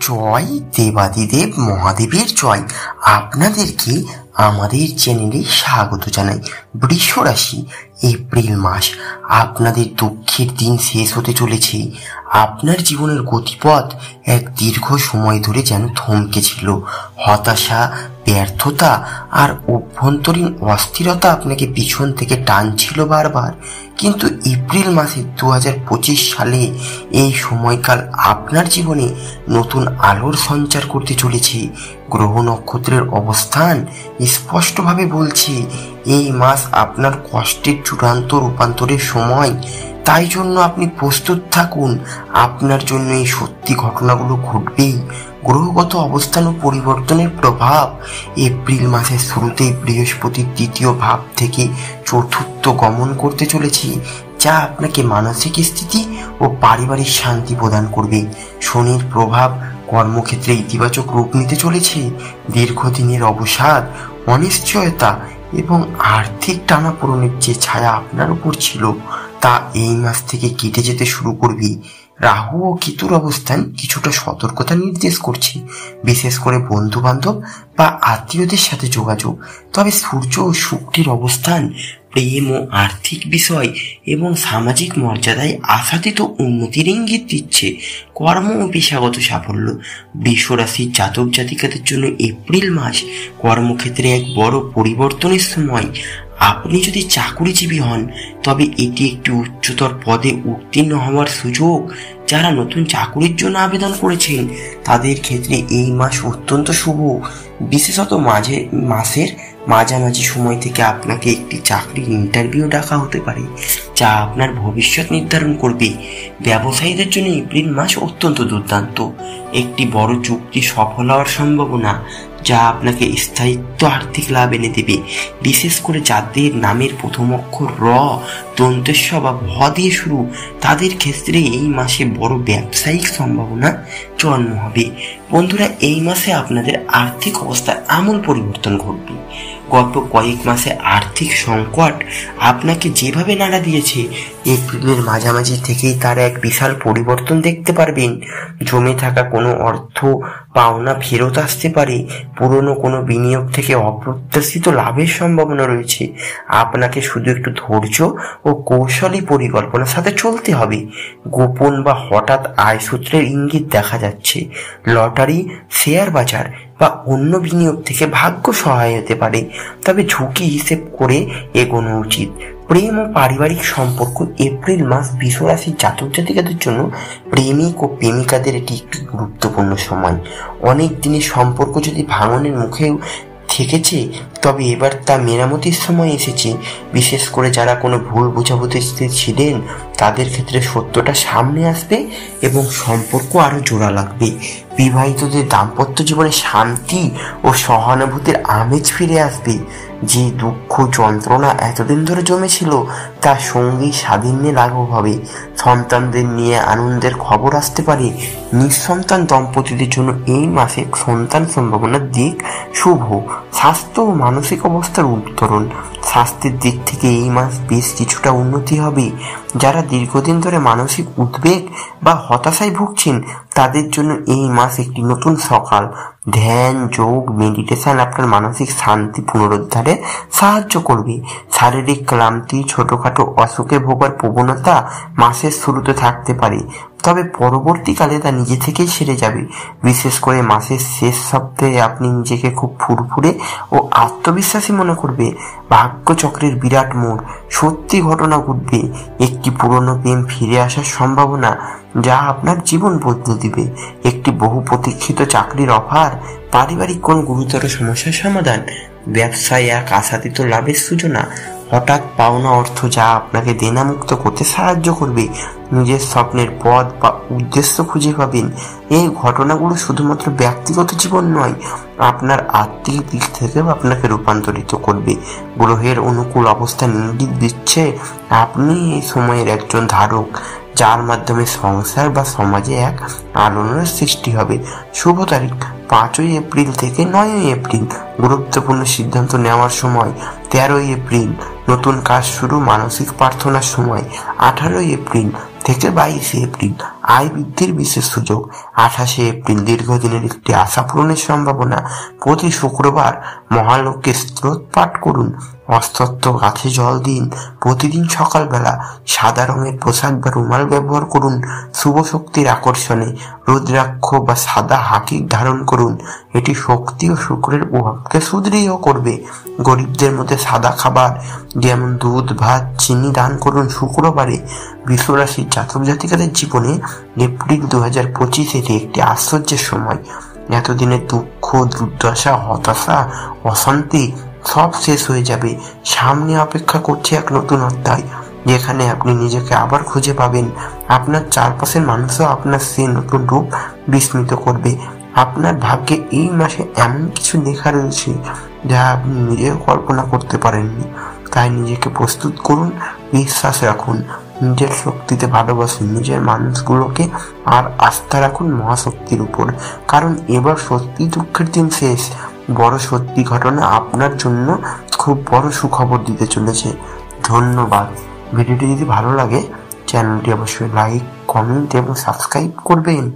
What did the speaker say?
জয় দেবাদিদেব মহাদেবের জয়। আপনাদেরকে আমাদের চ্যানেলে স্বাগত জানাই। বৃষ রাশি, এপ্রিল মাস আপনাদের দুঃখের দিন শেষ হতে চলেছে। আপনার জীবনের গতিপথ এক দীর্ঘ সময় ধরে যেন থমকে ছিল। হতাশা, ব্যর্থতা আর অভ্যন্তরীণ অস্থিরতা আপনাকে পিছন থেকে টানছিল বারবার। কিন্তু এপ্রিল মাসে 2025 সালে এই সময়কাল আপনার জীবনে নতুন আলোর সঞ্চার করতে চলেছে। গ্রহ নক্ষত্রের অবস্থান স্পষ্টভাবে বলছে এই মাস আপনার কষ্টের চূড়ান্ত রূপান্তরের সময়। তাই জন্য আপনি প্রস্তুত থাকুন, আপনার জন্য এই সত্যি ঘটনাগুলো ঘটবেই। গ্রহগত অবস্থান ও পরিবর্তনের প্রভাব। এপ্রিল মাসের শুরুতেই বৃহস্পতি তৃতীয় ভাব থেকে চতুর্থ গমন করতে চলেছে, যা আপনাকে মানসিক স্থিতি ও পারিবারিক শান্তি প্রদান করবে। শনির প্রভাব কর্মক্ষেত্রে ইতিবাচক রূপ নিতে চলেছে। দীর্ঘদিনের অবসাদ, অনিশ্চয়তা এবং আর্থিক টানাপোড়েনের যে ছায়া আপনার উপর ছিল তা এই মাস থেকে কেটে যেতে শুরু করবে। রাহু ও কেতুর অবস্থান কিছুটা সতর্কতা নির্দেশ করছে, বিশেষ করে বন্ধু বান্ধব বা আত্মীয়দের সাথে যোগাযোগ। তবে সূর্য ও শুক্রের অবস্থান প্রেম ও আর্থিক বিষয় এবং সামাজিক মর্যাদায় আশাতীত উন্নতির ইঙ্গিত দিচ্ছে। কর্ম ও পেশাগত সাফল্য। বৃষ রাশির জাতক জাতিকাদের জন্য এপ্রিল মাস কর্মক্ষেত্রে এক বড় পরিবর্তনের সময়। আপনি যদি চাকুরিজীবী হন তবে এটি একটি উচ্চতর পদে উত্তীর্ণ হওয়ার সুযোগ। যারা নতুন চাকুরির জন্য আবেদন করেছেন তাদের ক্ষেত্রে এই মাস অত্যন্ত শুভ। বিশেষত মাসের মাঝামাঝি সময় থেকে আপনাকে একটি চাকরির ইন্টারভিউ ডাকা হতে পারে, যা আপনার ভবিষ্যৎ নির্ধারণ করবে। ব্যবসায়ীদের জন্য এপ্রিল মাস অত্যন্ত দুর্দান্ত। একটি বড় চুক্তি সফল হওয়ার সম্ভাবনা, যা আপনাকে স্থায়িত্ব আর্থিক লাভ এনে দেবে। বিশেষ করে যাদের নামের প্রথম অক্ষর র, দন্তেস্ব বা ভ দিয়ে শুরু, তাদের ক্ষেত্রে এই মাসে বড় ব্যবসায়িক সম্ভাবনা জন্ম হবে। বন্ধুরা, এই মাসে আপনাদের আর্থিক অবস্থায় আমূল পরিবর্তন ঘটবে। গত কয়েক মাসে আর্থিক সংকট আপনাকে যেভাবে নাড়া দিয়েছে, এপ্রিলের মাঝামাঝি থেকেই তার এক বিশাল পরিবর্তন দেখতে পারবেন। জমে থাকা কোনো অর্থ পাওনা ফেরত আসতে পারে। পুরনো কোনো বিনিয়োগ থেকে অপ্রত্যাশিত লাভের সম্ভাবনা রয়েছে। আপনাকে শুধু একটু ধৈর্য ও কৌশলী পরিকল্পনার সাথে চলতে হবে। গোপন বা হঠাৎ আয় সূত্রের ইঙ্গিত দেখা যাচ্ছে। লটারি, শেয়ার বাজার বা অন্য বিনিয়োগ থেকে ভাগ্য সহায় হতে পারে, তবে ঝুঁকি হিসেব করে এগোনো উচিত। প্রেম ও পারিবারিক সম্পর্ক। এপ্রিল মাস বৃষ রাশির জাতক জাতিকাদের জন্য প্রেমিক ও প্রেমিকাদের এটি একটি গুরুত্বপূর্ণ সময়। অনেক দিনের সম্পর্ক যদি ভাঙনের মুখেও থেকেছে, তবে এবার তা মেরামতির সময় এসেছে। বিশেষ করে যারা কোনো ভুল বোঝাবুঝিতে ছিলেন তাদের ক্ষেত্রে সত্যটা সামনে আসবে এবং সম্পর্ক আরো জোড়া লাগবে। বিবাহিতদের দাম্পত্য জীবনে শান্তি ও সহানুভূতির আমেজ ফিরে আসবে। যে দুঃখ যন্ত্রণা এতদিন ধরে জমেছিল তা সঙ্গী স্বাধীনে লাঘব হবে। সন্তানদের নিয়ে আনন্দের খবর আসতে পারে। নিঃসন্তান দম্পতিদের জন্য এই মাসে সন্তান সম্ভাবনার দিক শুভ। স্বাস্থ্য ও মানসিক অবস্থার উত্তরণ। স্বাস্থ্যের দিক থেকে এই মাস বেশ কিছুটা উন্নতি হবে। যারা দীর্ঘদিন ধরে মানসিক উদ্বেগ বা হতাশায় ভুগছেন তাদের জন্য এই মাস একটি নতুন সকাল। ধ্যান, যোগ, মেডিটেশন আপনার মানসিক শান্তি পুনরুদ্ধারে সাহায্য করবে। শারীরিক ক্লান্তি, ছোটখাটো অসুখে ভোগার প্রবণতা মাসের শুরুতে থাকতে পারে, তবে পরবর্তীকালে তা নিজে থেকেই সেরে যাবে। বিশেষ করে মাসের শেষ সপ্তাহে আপনি নিজেকে খুব ফুরফুরে ও আত্মবিশ্বাসী মনে করবে। ভাগ্যচক্রের বিরাট মোড়। সত্যি ঘটনা ঘটবে। একটি পুরনো প্রেম ফিরে আসার সম্ভাবনা, যা আপনার জীবন বদলে দিবে। একটি বহু প্রতীক্ষিত চাকরির অফার। পারিবারিক কোন গুরুতর সমস্যার সমাধান। ব্যবসায় এক আশাতীত লাভের সূচনা। হঠাৎ পাওনা অর্থ যা আপনাকে দেনামুক্ত করতে সাহায্য করবে। নিজের স্বপ্নের পথ বা উদ্দেশ্য খুঁজে পাবেন। এই ঘটনাগুলো শুধুমাত্র ব্যক্তিগত জীবন নয়, আপনার আর্থিক দিক থেকেও আপনাকে রূপান্তরিত করবে। গ্রহের অনুকূল অবস্থান ইঙ্গিত দিচ্ছে আপনি এই সময়ের একজন ধারক, যার মাধ্যমে সংসার বা সমাজে এক আলোড়নের সৃষ্টি হবে। শুভ তারিখ 5ই এপ্রিল থেকে 9ই এপ্রিল গুরুত্বপূর্ণ সিদ্ধান্ত নেওয়ার সময়। 13ই এপ্রিল নতুন কাজ শুরু, মানসিক প্রার্থনার সময়। 18ই এপ্রিল থেকে 22 এপ্রিল আয় বৃদ্ধির বিশেষ সুযোগ। 28শে এপ্রিল দীর্ঘদিনের একটি আশা পূরণের সম্ভাবনা। প্রতি শুক্রবার মহালক্ষ্মী স্তোত্র পাঠ করুন। অশ্বত্থ গাছে জল দিন। প্রতিদিন সকালবেলা সাদা রঙের পোশাক বা রুমাল ব্যবহার করুন। শুভ শক্তির আকর্ষণে রুদ্রাক্ষ বা সাদা হাকিক ধারণ করুন। এটি শক্তি ও শুক্রের প্রভাবকে সুদৃঢ় করবে। গরিবদের মধ্যে সাদা খাবার যেমন দুধ, ভাত, চিনি দান করুন শুক্রবারে। বৃষ রাশির জাতক জাতিকাদের জীবনে এপ্রিল 2025 এটি একটি আশ্চর্যের সময়। এতদিনের দুঃখ, দুর্দশা, হতাশা, অশান্তি সব শেষ হয়ে যাবে। সামনে অপেক্ষা করছে এক নতুন অধ্যায়, যেখানে আপনি নিজেকে আবার খুঁজে পাবেন। আপনার চারপাশের মানুষও আপনার সেই নতুন রূপ বিস্মিত করবে। আপনার ভাগ্যে এই মাসে এমন কিছু লেখা রয়েছে যা আপনি নিজেও কল্পনা করতে পারেননি। তাই নিজেকে প্রস্তুত করুন, বিশ্বাস রাখুন, নিজের শক্তিতে ভালোবাসুন নিজের মানুষগুলোকে, আর আস্থা রাখুন মহাশক্তির উপর। কারণ এবার সত্যি দুঃখের দিন শেষ। বড় সত্যি ঘটনা আপনার জন্য খুব বড় সুখবর দিতে চলেছে। ধন্যবাদ। ভিডিওটি যদি ভালো লাগে চ্যানেলটি অবশ্যই লাইক, কমেন্ট এবং সাবস্ক্রাইব করবেন।